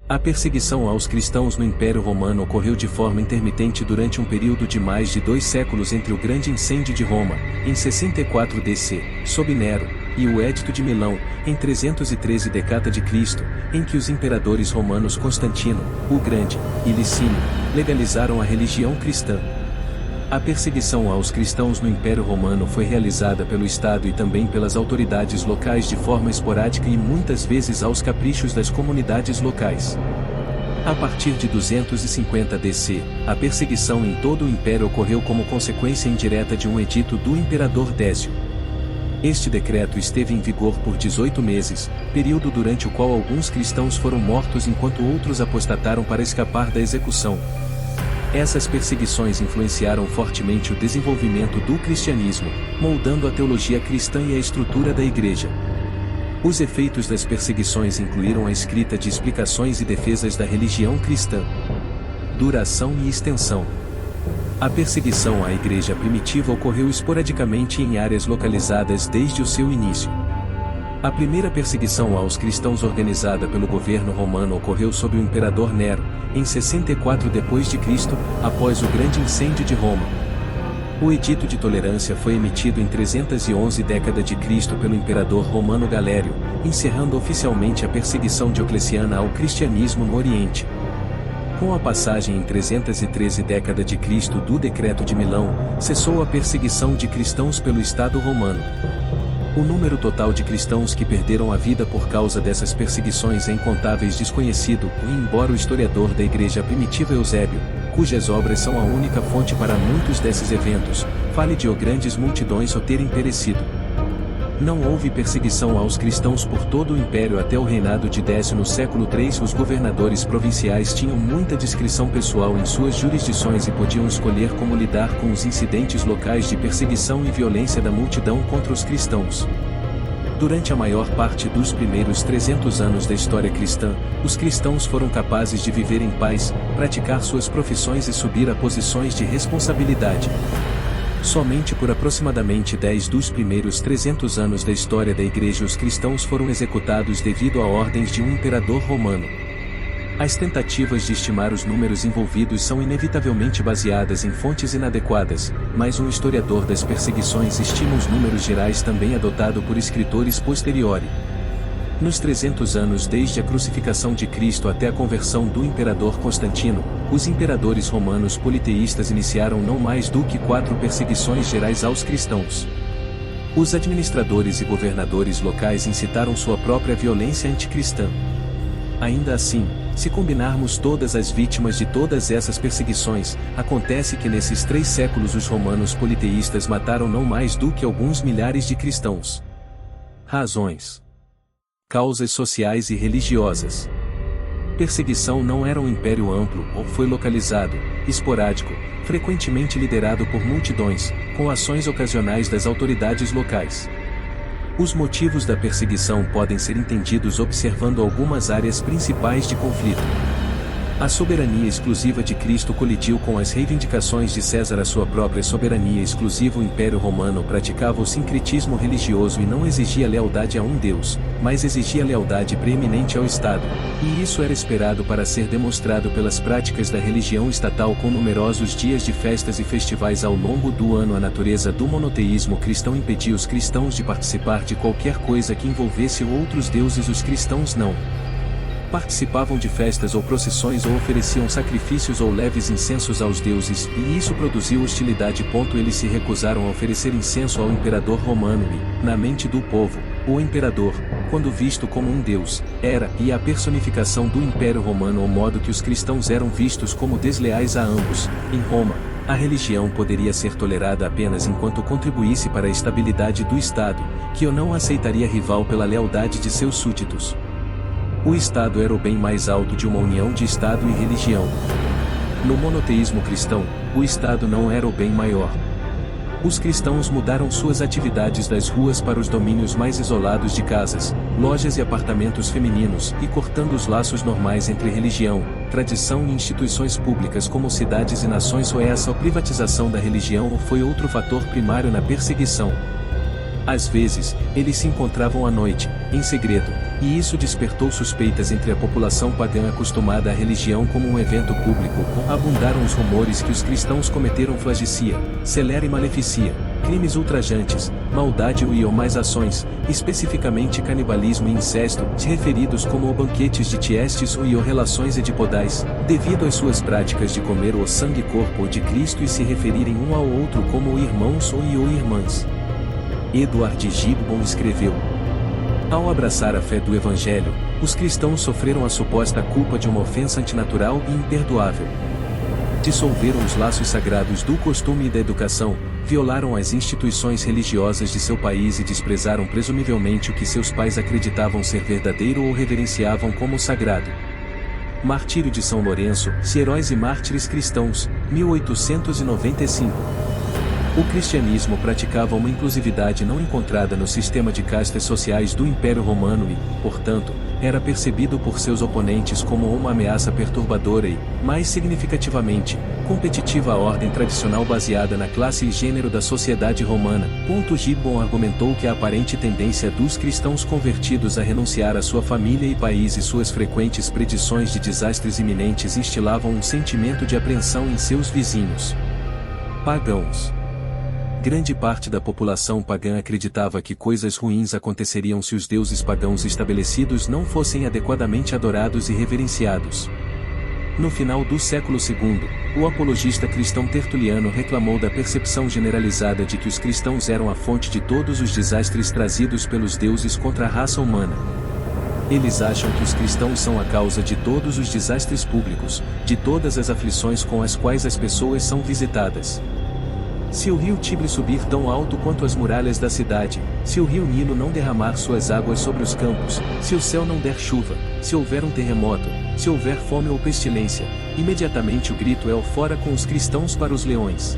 A perseguição aos cristãos no Império Romano ocorreu de forma intermitente durante um período de mais de 2 séculos entre o Grande Incêndio de Roma, em 64 DC, sob Nero, e o Edito de Milão, em 313 d.C., em que os imperadores romanos Constantino, o Grande, e Licínio, legalizaram a religião cristã. A perseguição aos cristãos no Império Romano foi realizada pelo Estado e também pelas autoridades locais de forma esporádica e muitas vezes aos caprichos das comunidades locais. A partir de 250 DC, a perseguição em todo o Império ocorreu como consequência indireta de um edito do imperador Décio. Este decreto esteve em vigor por 18 meses, período durante o qual alguns cristãos foram mortos enquanto outros apostataram para escapar da execução. Essas perseguições influenciaram fortemente o desenvolvimento do cristianismo, moldando a teologia cristã e a estrutura da Igreja. Os efeitos das perseguições incluíram a escrita de explicações e defesas da religião cristã. Duração e extensão. A perseguição à Igreja primitiva ocorreu esporadicamente em áreas localizadas desde o seu início. A primeira perseguição aos cristãos organizada pelo governo romano ocorreu sob o imperador Nero, em 64 d.C., após o Grande Incêndio de Roma. O Edito de Tolerância foi emitido em 311 d.C. pelo imperador romano Galério, encerrando oficialmente a perseguição diocleciana ao cristianismo no Oriente. Com a passagem em 313 d.C. do Decreto de Milão, cessou a perseguição de cristãos pelo Estado romano. O número total de cristãos que perderam a vida por causa dessas perseguições é incontáveis desconhecido, e embora o historiador da Igreja primitiva Eusébio, cujas obras são a única fonte para muitos desses eventos, fale de grandes multidões só terem perecido. Não houve perseguição aos cristãos por todo o Império até o reinado de Décio no século III. Os governadores provinciais tinham muita discrição pessoal em suas jurisdições e podiam escolher como lidar com os incidentes locais de perseguição e violência da multidão contra os cristãos. Durante a maior parte dos primeiros 300 anos da história cristã, os cristãos foram capazes de viver em paz, praticar suas profissões e subir a posições de responsabilidade. Somente por aproximadamente 10 dos primeiros 300 anos da história da Igreja os cristãos foram executados devido a ordens de um imperador romano. As tentativas de estimar os números envolvidos são inevitavelmente baseadas em fontes inadequadas, mas um historiador das perseguições estima os números gerais também adotado por escritores posteriori. Nos 300 anos desde a crucificação de Cristo até a conversão do imperador Constantino, os imperadores romanos politeístas iniciaram não mais do que 4 perseguições gerais aos cristãos. Os administradores e governadores locais incitaram sua própria violência anticristã. Ainda assim, se combinarmos todas as vítimas de todas essas perseguições, acontece que nesses 3 séculos os romanos politeístas mataram não mais do que alguns milhares de cristãos. Razões. Causas sociais e religiosas. Perseguição não era um império amplo ou foi localizado, esporádico, frequentemente liderado por multidões, com ações ocasionais das autoridades locais. Os motivos da perseguição podem ser entendidos observando algumas áreas principais de conflito. A soberania exclusiva de Cristo colidiu com as reivindicações de César. A sua própria soberania exclusiva. O Império Romano praticava o sincretismo religioso e não exigia lealdade a um Deus, mas exigia lealdade preeminente ao Estado, e isso era esperado para ser demonstrado pelas práticas da religião estatal com numerosos dias de festas e festivais ao longo do ano. A natureza do monoteísmo cristão impedia os cristãos de participar de qualquer coisa que envolvesse outros deuses. Os cristãos não participavam de festas ou procissões ou ofereciam sacrifícios ou leves incensos aos deuses, e isso produziu hostilidade. Eles se recusaram a oferecer incenso ao imperador romano e, na mente do povo, o imperador, quando visto como um deus, era e a personificação do Império Romano, ao modo que os cristãos eram vistos como desleais a ambos. Em Roma, a religião poderia ser tolerada apenas enquanto contribuísse para a estabilidade do Estado, que eu não aceitaria rival pela lealdade de seus súditos. O Estado era o bem mais alto de uma união de Estado e religião. No monoteísmo cristão, o Estado não era o bem maior. Os cristãos mudaram suas atividades das ruas para os domínios mais isolados de casas, lojas e apartamentos femininos, e cortando os laços normais entre religião, tradição e instituições públicas como cidades e nações. Essa privatização da religião foi outro fator primário na perseguição. Às vezes, eles se encontravam à noite, em segredo, e isso despertou suspeitas entre a população pagã acostumada à religião como um evento público. Abundaram os rumores que os cristãos cometeram flagicia, celera e maleficia, crimes ultrajantes, maldade ou mais ações, especificamente canibalismo e incesto, referidos como banquetes de tiestes ou relações edipodais, devido às suas práticas de comer o sangue e corpo de Cristo e se referirem um ao outro como irmãos ou irmãs. Edward Gibbon escreveu: ao abraçar a fé do Evangelho, os cristãos sofreram a suposta culpa de uma ofensa antinatural e imperdoável. Dissolveram os laços sagrados do costume e da educação, violaram as instituições religiosas de seu país e desprezaram presumivelmente o que seus pais acreditavam ser verdadeiro ou reverenciavam como sagrado. Martírio de São Lourenço, Heróis e Mártires Cristãos, 1895. O cristianismo praticava uma inclusividade não encontrada no sistema de castas sociais do Império Romano e, portanto, era percebido por seus oponentes como uma ameaça perturbadora e, mais significativamente, competitiva à ordem tradicional baseada na classe e gênero da sociedade romana. Gibbon argumentou que a aparente tendência dos cristãos convertidos a renunciar à sua família e país e suas frequentes predições de desastres iminentes instilavam um sentimento de apreensão em seus vizinhos pagãos. Grande parte da população pagã acreditava que coisas ruins aconteceriam se os deuses pagãos estabelecidos não fossem adequadamente adorados e reverenciados. No final do século II, o apologista cristão Tertuliano reclamou da percepção generalizada de que os cristãos eram a fonte de todos os desastres trazidos pelos deuses contra a raça humana. Eles acham que os cristãos são a causa de todos os desastres públicos, de todas as aflições com as quais as pessoas são visitadas. Se o rio Tibre subir tão alto quanto as muralhas da cidade, se o rio Nilo não derramar suas águas sobre os campos, se o céu não der chuva, se houver um terremoto, se houver fome ou pestilência, imediatamente o grito é o fora com os cristãos para os leões.